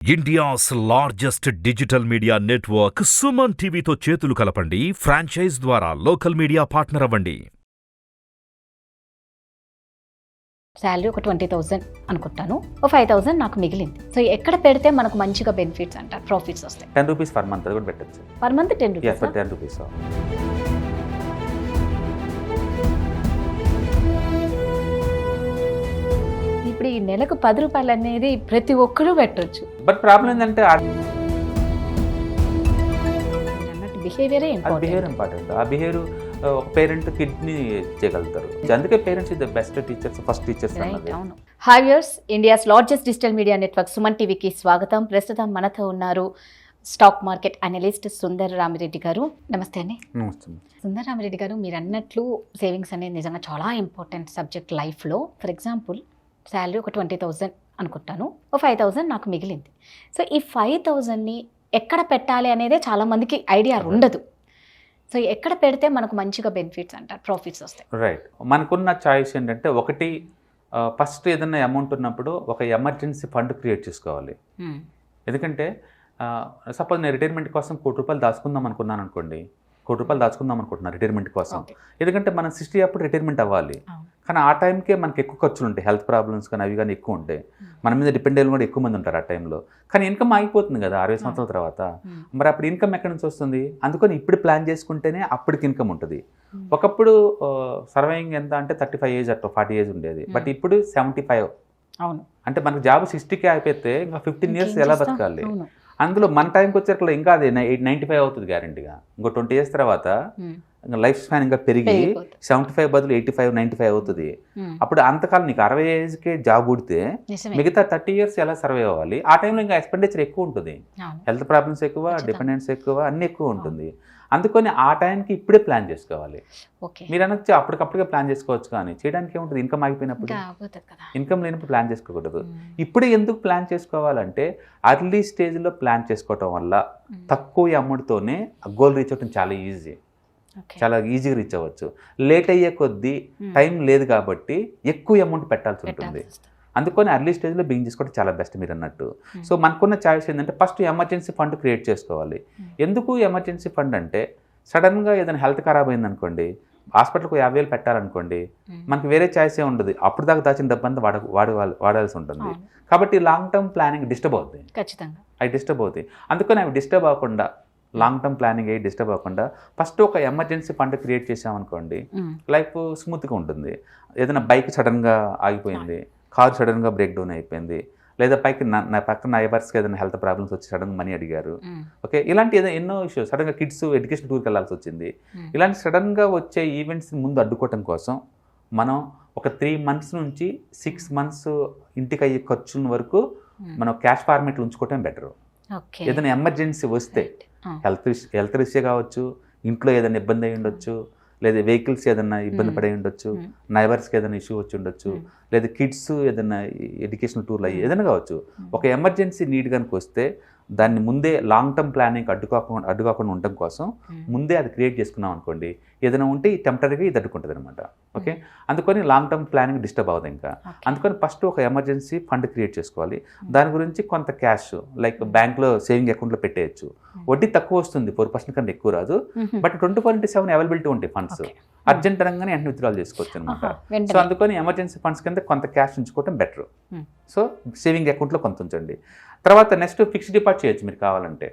India's largest digital media network SumanTV తో చేతులు కలపండి. ఫ్రాంచైజ్ ద్వారా లోకల్ మీడియా పార్ట్నర్ అవ్వండి. శాలరీ ఒక 20,000 అనుకుంటాను. ఒక 5,000 నాకు మిగిలింది. సో ఎక్కడ పెడితే మనకు మంచిగా బెనిఫిట్స్ అంటారు, ప్రాఫిట్స్ వస్తాయి? 10 రూపీస్ పర్ మంత్ కూడా పెట్టచ్చు. Per month 10 Yes, for rupees. 10 rupees. ఇప్పుడు ఈ నెలకు 10 రూపాయలు అనేది ప్రతి ఒక్కరూ పెట్టొచ్చు. బట్ ప్రాబ్లం ఏంటంటే అన్నట్టు బిహేవియరే బిహేవియర్ ఇంపార్టెంట్. ఇంపార్టెంట్. ఆ బిహేవియర్ ఒక పేరెంట్ కిడ్ని చేయగలుగుతారు. అందుకే parents the best teachers, first teachers అన్నది. అవును. Hi viewers, India's largest digital media network Suman టీవీకి స్వాగతం. ప్రస్తుతం మనతో ఉన్నారు stock market analyst Sundar Ramireddy గారు. నమస్తే అండి. నమస్తే. సుందర్ రామిరెడ్డి గారు, మీరు అన్నట్లు సేవింగ్స్ అనేది నిజంగా చాలా ఇంపార్టెంట్ సబ్జెక్ట్ లైఫ్లో. ఫర్ ఎగ్జాంపుల్ శాలరీ ఒక 20,000 అనుకుంటాను. ఒక 5,000 నాకు మిగిలింది. సో ఈ 5,000ని ఎక్కడ పెట్టాలి అనేదే చాలా మందికి ఐడియా ఉండదు. సో ఎక్కడ పెడితే మనకు మంచిగా బెనిఫిట్స్ అంటారు, ప్రాఫిట్స్ వస్తాయి? రైట్. మనకున్న చాయిస్ ఏంటంటే ఒకటి, ఫస్ట్ ఏదైనా అమౌంట్ ఉన్నప్పుడు ఒక ఎమర్జెన్సీ ఫండ్ క్రియేట్ చేసుకోవాలి. ఎందుకంటే సపోజ్ నేను రిటైర్మెంట్ కోసం ₹1,00,00,000 దాచుకుందాం అనుకున్నాను అనుకోండి, ₹1,00,00,000 దాచుకుందాం అనుకుంటున్నాను రిటైర్మెంట్ కోసం. ఎందుకంటే మనం 60 అప్పుడు రిటైర్మెంట్ అవ్వాలి. కానీ ఆ టైంకే మనకి ఎక్కువ ఖర్చులు ఉంటాయి, హెల్త్ ప్రాబ్లమ్స్ కానీ అవి కానీ ఎక్కువ ఉంటాయి. మన మీద డిపెండ్ అయ్యి కూడా ఎక్కువ మంది ఉంటారు ఆ టైంలో. కానీ ఇన్కమ్ ఆగిపోతుంది కదా 60 సంవత్సరాల తర్వాత. మరి అప్పుడు ఇన్కమ్ ఎక్కడి నుంచి వస్తుంది? అందుకని ఇప్పుడు ప్లాన్ చేసుకుంటేనే అప్పటికి ఇన్కమ్ ఉంటుంది. ఒకప్పుడు సర్వైయింగ్ ఎంత అంటే 35 ఏజ్ అట్లా 40 ఏజ్ ఉండేది. బట్ ఇప్పుడు 75. అవును. అంటే అంటే మనకు జాబ్ 60కే అయిపోతే ఇంకా 15 ఇయర్స్ ఎలా బతకాలి? అందులో మన టైంకి వచ్చేట్లా ఇంకా అది 95 అవుతుంది గ్యారెంటీగా. ఇంకో 20 ఇయర్స్ తర్వాత ఇంకా లైఫ్ స్పాన్ ఇంకా పెరిగి 75 బదులు 85, 95 అవుతుంది. అప్పుడు అంతకాలం నీకు 60 ఏజ్కే జాబ్ ఉడితే మిగతా 30 ఇయర్స్ ఎలా సర్వే అవ్వాలి? ఆ టైంలో ఇంకా ఎక్స్పెండిచర్ ఎక్కువ ఉంటుంది, హెల్త్ ప్రాబ్లమ్స్ ఎక్కువ, డిపెండెన్స్ ఎక్కువ, అన్నీ ఎక్కువ ఉంటుంది. అందుకని ఆ టైంకి ఇప్పుడే ప్లాన్ చేసుకోవాలి. మీరు అనొచ్చు అప్పటికప్పుడే ప్లాన్ చేసుకోవచ్చు, కానీ చేయడానికి ఏముంటుంది? ఇన్కమ్ ఆగిపోయినప్పుడు, ఇన్కమ్ లేనప్పుడు ప్లాన్ చేసుకోకూడదు. ఇప్పుడే ఎందుకు ప్లాన్ చేసుకోవాలంటే అర్లీ స్టేజ్లో ప్లాన్ చేసుకోవటం వల్ల తక్కువ అమౌంట్తోనే గోల్ రీచ్ అవ్వడం చాలా ఈజీ, చాలా ఈజీగా రీచ్ అవ్వచ్చు. లేట్ అయ్యే కొద్దీ టైం లేదు కాబట్టి ఎక్కువ అమౌంట్ పెట్టాల్సి ఉంటుంది. అందుకని అర్లీ స్టేజ్లో బిగింగ్ చేసుకోవడం చాలా బెస్ట్ మీరు అన్నట్టు. సో మనకున్న చాయిస్ ఏంటంటే ఫస్ట్ ఎమర్జెన్సీ ఫండ్ క్రియేట్ చేసుకోవాలి. ఎందుకు ఎమర్జెన్సీ ఫండ్ అంటే సడన్గా ఏదైనా హెల్త్ ఖరాబ్ అయింది అనుకోండి, హాస్పిటల్కి 50,000 పెట్టాలనుకోండి, మనకి వేరే చాయిస్ ఏ ఉండదు. అప్పుడు దాకా దాచిన డబ్బు అంతా వాడాల్సి ఉంటుంది. కాబట్టి లాంగ్ టర్మ్ ప్లానింగ్ డిస్టర్బ్ అవుతుంది, ఖచ్చితంగా అవి డిస్టర్బ్ అవుతాయి. అందుకని అవి డిస్టర్బ్ అవ్వకుండా, లాంగ్ టర్మ్ ప్లానింగ్ అయ్యి డిస్టర్బ్ అవ్వకుండా ఫస్ట్ ఒక ఎమర్జెన్సీ ఫండ్ క్రియేట్ చేసామనుకోండి, లైఫ్ స్మూత్గా ఉంటుంది. ఏదైనా బైక్ సడన్గా ఆగిపోయింది, కార్ సడన్గా బ్రేక్ డౌన్ అయిపోయింది, లేదా నా పక్కన నైబర్స్కి ఏదైనా హెల్త్ ప్రాబ్లమ్స్ వచ్చి సడన్గా మనీ అడిగారు, ఓకే, ఇలాంటి ఏదైనా ఎన్నో ఇష్యూస్, సడన్గా కిడ్స్ ఎడ్యుకేషన్ టూర్కి వెళ్ళాల్సి వచ్చింది. ఇలాంటి సడన్గా వచ్చే ఈవెంట్స్ని ముందు అడ్డుకోవటం కోసం మనం ఒక 3 months నుంచి 6 months ఇంటికి అయ్యే ఖర్చుల వరకు మనం క్యాష్ ఫార్మేట్లో ఉంచుకోవటం బెటర్. ఏదైనా ఎమర్జెన్సీ వస్తే హెల్త్ రిస్క్ కావచ్చు, ఇంట్లో ఏదైనా ఇబ్బంది అయి ఉండొచ్చు, లేదా వెహికల్స్ ఏదైనా ఇబ్బంది పడి ఉండొచ్చు, నైబర్స్కి ఏదైనా ఇష్యూ వచ్చి ఉండొచ్చు, లేదా కిడ్స్ ఏదైనా ఎడ్యుకేషనల్ టూర్లు అయ్యి ఏదైనా కావచ్చు. ఒక ఎమర్జెన్సీ నీడ్ కనుక వస్తే దాన్ని ముందే లాంగ్ టర్మ్ ప్లానింగ్ అడ్డుకోకుండా ఉండడం కోసం ముందే అది క్రియేట్ చేసుకున్నాం అనుకోండి, ఏదైనా ఉంటే టెంపరీగా ఇది అడ్డుకుంటుంది అనమాట. ఓకే, అందుకని లాంగ్ టర్మ్ ప్లానింగ్ డిస్టర్బ్ అవ్వదు ఇంకా. అందుకని ఫస్ట్ ఒక ఎమర్జెన్సీ ఫండ్ క్రియేట్ చేసుకోవాలి. దాని గురించి కొంత క్యాష్ లైక్ బ్యాంక్లో సేవింగ్ అకౌంట్లో పెట్టేయచ్చు. వడ్డీ తక్కువ వస్తుంది, 4% కన్నా ఎక్కువ రాదు. బట్ 24/7 అవైలబిలిటీ ఉంటాయి ఫండ్స్. అర్జెంట్ రంగానే వెంటనే విత్డ్రాల్ చేసుకోవచ్చు అనమాట. సో అందుకని ఎమర్జెన్సీ ఫండ్స్ కింద కొంత క్యాష్ ఉంచుకోవటం బెటర్. సో సేవింగ్ అకౌంట్లో కొంత ఉంచండి. తర్వాత నెక్స్ట్ ఫిక్స్డ్ డిపాజిట్ చేయొచ్చు మీరు కావాలంటే.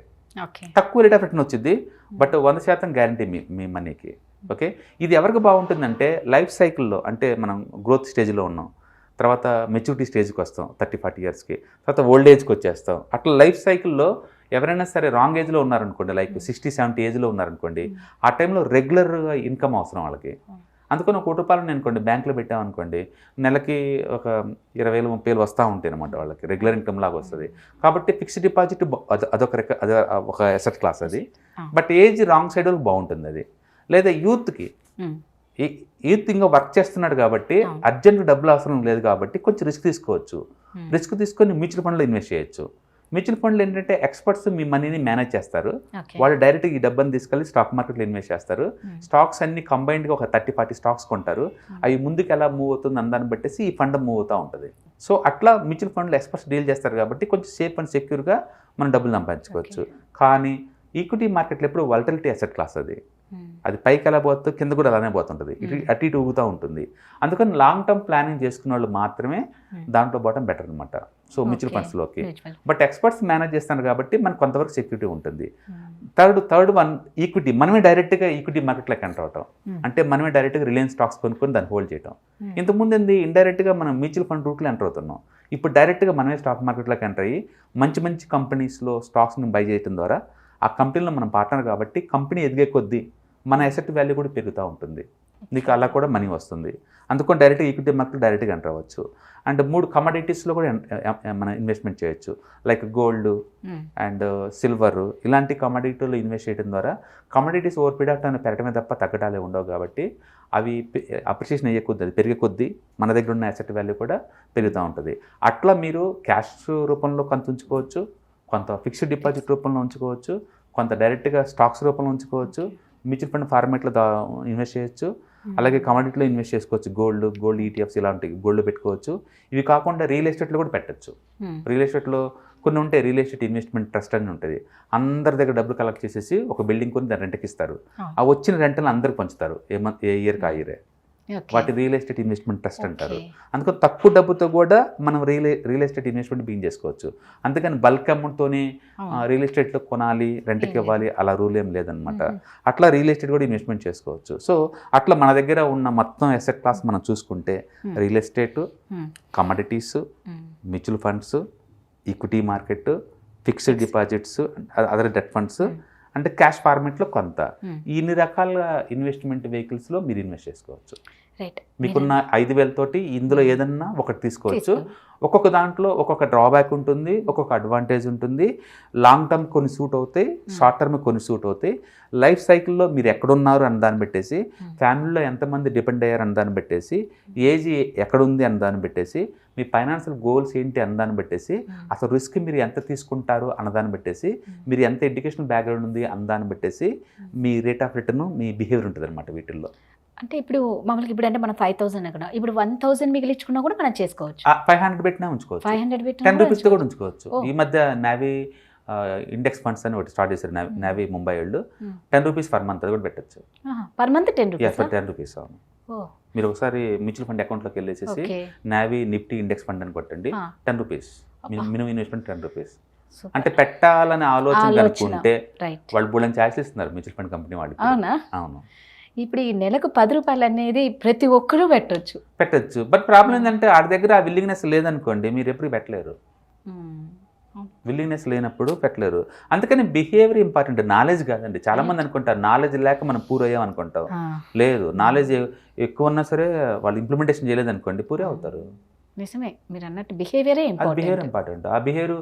తక్కువ రేట్ ఆఫ్ రిటర్న్ వచ్చింది, బట్ 100% గ్యారంటీ మీ మనీకి. ఓకే, ఇది ఎవరికి బాగుంటుందంటే లైఫ్ సైకిల్లో, అంటే మనం గ్రోత్ స్టేజ్లో ఉన్నాం, తర్వాత మెచ్యూరిటీ స్టేజ్కి వస్తాం 30-40 ఇయర్స్కి, తర్వాత ఓల్డ్ ఏజ్కి వచ్చేస్తాం. అట్లా లైఫ్ సైకిల్లో ఎవరైనా సరే రాంగ్ ఏజ్లో ఉన్నారనుకోండి, లైక్ 60-70 ఏజ్లో ఉన్నారనుకోండి, ఆ టైంలో రెగ్యులర్గా ఇన్కమ్ అవసరం వాళ్ళకి. అందుకని ₹1,00,00,000 అనుకోండి బ్యాంక్లో పెట్టామనుకోండి, నెలకి ఒక 20,000, 30,000 వస్తూ ఉంటాయి అనమాట వాళ్ళకి, రెగ్యులర్ ఇన్కమ్ లాగా వస్తుంది. కాబట్టి ఫిక్స్డ్ డిపాజిట్ అదొక అసెట్ క్లాస్ అది. బట్ ఏజ్ రాంగ్ సైడ్ వాళ్ళకి బాగుంటుంది అది. లేదా యూత్కి, యూత్ ఇంకా వర్క్ చేస్తున్నాడు కాబట్టి అర్జెంట్ డబ్బులు అవసరం లేదు కాబట్టి కొంచెం రిస్క్ తీసుకోవచ్చు. రిస్క్ తీసుకొని మ్యూచువల్ ఫండ్లో ఇన్వెస్ట్ చేయొచ్చు. మ్యూచువల్ ఫండ్లు ఏంటంటే ఎక్స్పర్ట్స్ మీ మనీని మేనేజ్ చేస్తారు. ఓకే. వాళ్ళు డైరెక్ట్గా ఈ డబ్బుని తీసుకెళ్ళి స్టాక్ మార్కెట్లో ఇన్వెస్ట్ చేస్తారు. స్టాక్స్ అన్ని కంబైన్డ్గా ఒక 30-40 స్టాక్స్ కొంటారు. అవి ముందుకు ఎలా మూవ్ అవుతుంది అందాన్ని బట్టేసి ఈ ఫండ్ మూవ్ అవుతూ ఉంటుంది. సో అట్లా మ్యూచువల్ ఫండ్లు ఎక్స్పర్ట్స్ డీల్ చేస్తారు కాబట్టి కొంచెం సేఫ్ అండ్ సెక్యూర్గా మనం డబ్బులు సంపాదించుకోవచ్చు. కానీ ఈక్విటీ మార్కెట్లో ఎప్పుడు వాలటిలిటీ అసెట్ క్లాస్ అది పైకి ఎలా పోతుందో కింద కూడా అలానే పోతుంటుంది, అటు ఇటు ఊగుతూ ఉంటుంది. అందుకని లాంగ్ టర్మ్ ప్లానింగ్ చేసుకున్న వాళ్ళు మాత్రమే దాంట్లో పోవడం బెటర్ అనమాట. సో మ్యూచువల్ ఫండ్స్లోకి బట్ ఎక్స్పర్ట్స్ మేనేజ్ చేస్తారు కాబట్టి మనకు కొంతవరకు సెక్యూరిటీ ఉంటుంది. Third one equity. మనమే డైరెక్ట్గా ఈక్విటీ మార్కెట్లోకి ఎంటర్ అవటం, అంటే మనమే డైరెక్ట్గా రిలయన్స్ స్టాక్స్ కొనుక్కొని దాన్ని హోల్డ్ చేయడం. ఇంతకుముందు ఏంది ఇండైరెక్ట్గా మనం మ్యూచువల్ ఫండ్ రూట్లో ఎంటర్ అవుతున్నాం. ఇప్పుడు డైరెక్ట్గా మనమే స్టాక్ మార్కెట్లోకి ఎంటర్ అయ్యి మంచి మంచి కంపెనీస్లో స్టాక్స్ని బై చేయడం ద్వారా ఆ కంపెనీలో మనం పార్ట్నర్ కాబట్టి కంపెనీ ఎదిగే కొద్దీ మన అసెట్ వాల్యూ కూడా పెరుగుతూ ఉంటుంది, నీకు అలా కూడా మనీ వస్తుంది. అందుకని డైరెక్ట్గా ఈక్విటీ మార్కెట్ డైరెక్ట్గా ఎంటర్ అవ్వచ్చు. అండ్ 3 కమోడిటీస్లో కూడా మనం ఇన్వెస్ట్మెంట్ చేయొచ్చు, లైక్ గోల్డ్ అండ్ సిల్వర్. ఇలాంటి కమోడిటీలో ఇన్వెస్ట్ చేయడం ద్వారా commodities over period of time పెరగడమే తప్ప తగ్గడాలే ఉండవు కాబట్టి అవి అప్రిషియేషన్ అయ్యే కొద్దీ, అది పెరిగే కొద్దీ మన దగ్గర ఉన్న అసెట్ వాల్యూ కూడా పెరుగుతూ ఉంటుంది. అట్లా మీరు క్యాష్ రూపంలో కొంత ఉంచుకోవచ్చు, కొంత ఫిక్స్డ్ డిపాజిట్ రూపంలో ఉంచుకోవచ్చు, కొంత డైరెక్ట్గా స్టాక్స్ రూపంలో ఉంచుకోవచ్చు, మ్యూచువల్ ఫండ్ ఫార్మేట్లో ఇన్వెస్ట్ చేయొచ్చు, అలాగే కమోడిటీలో ఇన్వెస్ట్ చేసుకోవచ్చు. గోల్డ్ ఈటీఎఫ్స్ ఇలాంటి గోల్డ్ పెట్టుకోవచ్చు. ఇవి కాకుండా రియల్ ఎస్టేట్లో కూడా పెట్టచ్చు. రియల్ ఎస్టేట్లో కొన్ని ఉంటాయి, రియల్ ఎస్టేట్ ఇన్వెస్ట్మెంట్ ట్రస్ట్ అని ఉంటుంది. అందరి దగ్గర డబ్బులు కలెక్ట్ చేసేసి ఒక బిల్డింగ్ కొని దాన్ని రెంట్కి ఇస్తారు. ఆ వచ్చిన రెంట్ని అందరికి పంచుతారు, ఏ ఇయర్కి ఆ ఇయరే. వాటి రియల్ ఎస్టేట్ ఇన్వెస్ట్మెంట్ ట్రస్ట్ అంటారు. అందుకని తక్కువ డబ్బుతో కూడా మనం రియల్ ఎస్టేట్ ఇన్వెస్ట్మెంట్ బిగిన్ చేసుకోవచ్చు. అందుకని బల్క్ అమౌంట్తోనే రియల్ ఎస్టేట్లో కొనాలి, రెంట్కి ఇవ్వాలి అలా రూల్ ఏం లేదనమాట. అట్లా రియల్ ఎస్టేట్ కూడా ఇన్వెస్ట్మెంట్ చేసుకోవచ్చు. సో అట్లా మన దగ్గర ఉన్న మొత్తం అసెట్ క్లాస్ మనం చూసుకుంటే real estate, commodities, mutual funds, equity market, fixed deposits, other debt funds, అంటే క్యాష్ ఫార్మేట్లో కొంత, ఇన్ని రకాల ఇన్వెస్ట్మెంట్ వెహికల్స్లో మీరు ఇన్వెస్ట్ చేసుకోవచ్చు. మీకున్న 5,000 తోటి ఇందులో ఏదన్నా ఒకటి తీసుకోవచ్చు. ఒక్కొక్క దాంట్లో ఒక్కొక్క డ్రాబ్యాక్ ఉంటుంది, ఒక్కొక్క అడ్వాంటేజ్ ఉంటుంది. లాంగ్ టర్మ్ కొన్ని సూట్ అవుతాయి, షార్ట్ టర్మ్ కొన్ని సూట్ అవుతాయి. లైఫ్ సైకిల్లో మీరు ఎక్కడున్నారు అని దాన్ని పెట్టేసి, ఫ్యామిలీలో ఎంతమంది డిపెండ్ అయ్యారు అని దాన్ని పెట్టేసి, ఏజ్ ఎక్కడుంది అని దాన్ని పెట్టేసి, మీ ఫైనాన్షియల్ గోల్స్ ఏంటి అని దాన్ని పెట్టేసి, అసలు రిస్క్ మీరు ఎంత తీసుకుంటారు అన్నదాన్ని పెట్టేసి, మీరు ఎంత ఎడ్యుకేషనల్ బ్యాక్గ్రౌండ్ ఉంది అన్నదాన్ని పెట్టేసి మీ రేట్ ఆఫ్ రిటర్న్, మీ బిహేవియర్ ఉంటుంది అనమాట వీటిల్లో. అంటే ఇప్పుడు మామూలుగా ఇప్పుడు అంటే మనం 5,000 అక్కడ ఇప్పుడు 1,000 మిగిలించుకున్నా కూడా మనం చేసుకోవచ్చు. 500 పెట్టినా ఉంచుకోవచ్చు, 500 పెట్టినా 10 రూపీస్తో కూడా ఉంచుకోవచ్చు. ఈ మధ్య నావీ ఇండెక్స్ ఫండ్స్ అని ఒకటి స్టార్ట్ చేశారు నావీ ముంబై వాళ్ళు. 10 రూపీస్ పర్ మంత్ అది కూడా పెట్టచ్చు. Per month 10 rupees? 10 రూపీస్. అవును. మీరు ఒకసారి మ్యూచువల్ ఫండ్ అకౌంట్లోకి వెళ్ళేసేసి నావీ నిఫ్టీ ఇండెక్స్ ఫండ్ అని కొట్టండి, 10 రూపీస్ మినిమం ఇన్వెస్ట్మెంట్ 10 రూపీస్. అంటే పెట్టాలని ఆలోచన అనుకుంటే వాళ్ళు బోల్డెన్ ఛాయిస్ ఇస్తున్నారు మ్యూచువల్ ఫండ్ కంపెనీ వాళ్ళకి. అవును. ఇప్పుడు ఈ నెలకు 10 రూపాయలు అనేది ప్రతి ఒక్కరూ పెట్టచ్చు. బట్ ప్రాబ్లం ఏంటంటే ఆడి దగ్గర ఆ విల్లింగ్నెస్ లేదనుకోండి, మీరు ఎప్పుడు పెట్టలేరు. విల్లింగ్నెస్ లేనప్పుడు పెట్టలేరు. అందుకని బిహేవియర్ ఇంపార్టెంట్, నాలెడ్జ్ కాదండి. చాలా మంది అనుకుంటారు నాలెడ్జ్ లేక మనం పూర్ అయ్యాం అనుకుంటాం. లేదు, నాలెడ్జ్ ఎక్కువ ఉన్నా సరే వాళ్ళు ఇంప్లిమెంటేషన్ చేయలేదు అనుకోండి, పూరే అవుతారు. నిజమే, మీరు అన్నట్టు బిహేవియర్ ఇంపార్టెంట్. ఆ బిహేవియర్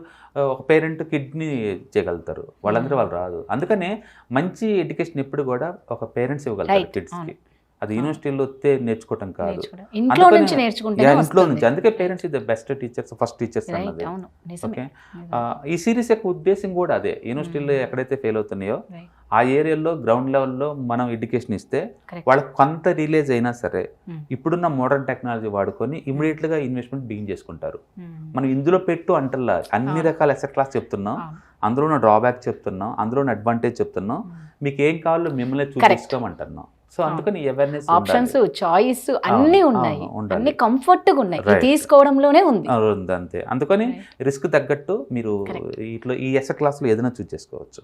ఒక పేరెంట్ కిడ్ని చేయగలుగుతారు, వాళ్ళందరూ వాళ్ళు రాదు. అందుకనే మంచి ఎడ్యుకేషన్ ఎప్పుడు కూడా ఒక పేరెంట్స్ ఇవ్వగలుగుతారు కిడ్స్కి. అది యూనివర్సిటీలో వస్తే నేర్చుకోవటం కాదు, ఇంట్లో నుంచి నేర్చుకుంటే. అందుకే parents the best teachers, first teachers అన్నది. ఓకే, ఈ సిరీస్ యొక్క ఉద్దేశం కూడా అదే. యూనివర్సిటీలో ఎక్కడైతే ఫెయిల్ అవుతున్నాయో ఆ ఏరియాలో గ్రౌండ్ లెవెల్లో మనం ఎడ్యుకేషన్ ఇస్తే వాళ్ళకి కొంత రిలీజ్ అయినా సరే ఇప్పుడున్న మోడర్న్ టెక్నాలజీ వాడుకొని ఇమీడియట్గా ఇన్వెస్ట్మెంట్ బిగిన్ చేసుకుంటారు. మనం ఇందులో పెట్టు అంటల్లా అన్ని రకాల అసెట్ క్లాస్ చెప్తున్నాం, అందులో ఉన్న డ్రాబ్యాక్ చెప్తున్నాం, అందులో ఉన్న అడ్వాంటేజ్ చెప్తున్నాం, మీకు ఏం కావాలో మిమ్మల్ని చూసుకోమంటున్నాం. సో అందుకని అవేర్నెస్, ఆప్షన్స్, చాయిస్ అన్నీ ఉన్నాయి, అన్ని కంఫర్ట్గా ఉన్నాయి, తీసుకోవడంలోనే ఉంది అంతే. అందుకని రిస్క్ తగ్గట్టు మీరు ఇట్లా ఈ అసెట్ క్లాస్లో ఏదైనా చూస్ చేసుకోవచ్చు.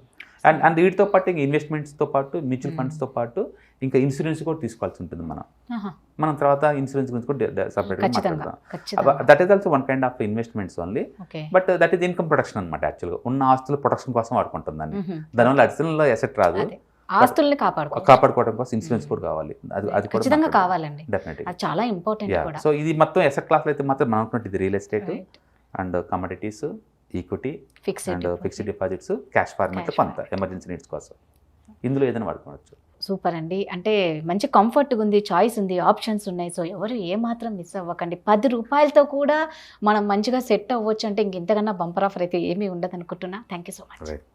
అండ్ వీటితో పాటు ఇంకా ఇన్వెస్ట్మెంట్స్తో పాటు మ్యూచువల్ ఫండ్స్తో పాటు ఇంకా ఇన్సూరెన్స్ కూడా తీసుకోవాల్సి ఉంటుంది. మనం తర్వాత ఇన్సూరెన్స్ గురించి కూడా సపరేట్గా మాట్లాడదాం. That is also one kind of investments only, but that is income protection అనమాట. యాక్చువల్గా ఉన్న ఆస్తుల ప్రొటెక్షన్ కోసం వాడుకుంటుందండి. దానివల్ల అడిషనల్ అసెట్ రాదు, ఆస్తుల్ని కాపాడుకోవడం కోసం ఇన్సూరెన్స్ కూడా కావాలి. అది ఖచ్చితంగా కావాలండి, డెఫినెట్లీ అది చాలా ఇంపార్టెంట్ కూడా. సో ఇది మొత్తం అసెట్ క్లాస్లో అయితే మాత్రం మనం అనుకున్నట్టు ఇది real estate and commodities, equity and fixed deposits, cash format కొంత ఎమర్జెన్సీ నీడ్స్ కోసం ఇందులో ఏదైనా వాడుకోవచ్చు. సూపర్ అండి. అంటే మంచి కంఫర్ట్గా ఉంది, చాయిస్ ఉంది, ఆప్షన్స్ ఉన్నాయి. సో ఎవరు ఏమాత్రం మిస్ అవ్వకండి. 10 రూపాయలతో కూడా మనం మంచిగా సెట్ అవ్వచ్చు అంటే ఇంక ఇంతకన్నా బంపర్ ఆఫర్ అయితే ఏమీ ఉండదు అనుకుంటున్నా. Thank you so much. Right.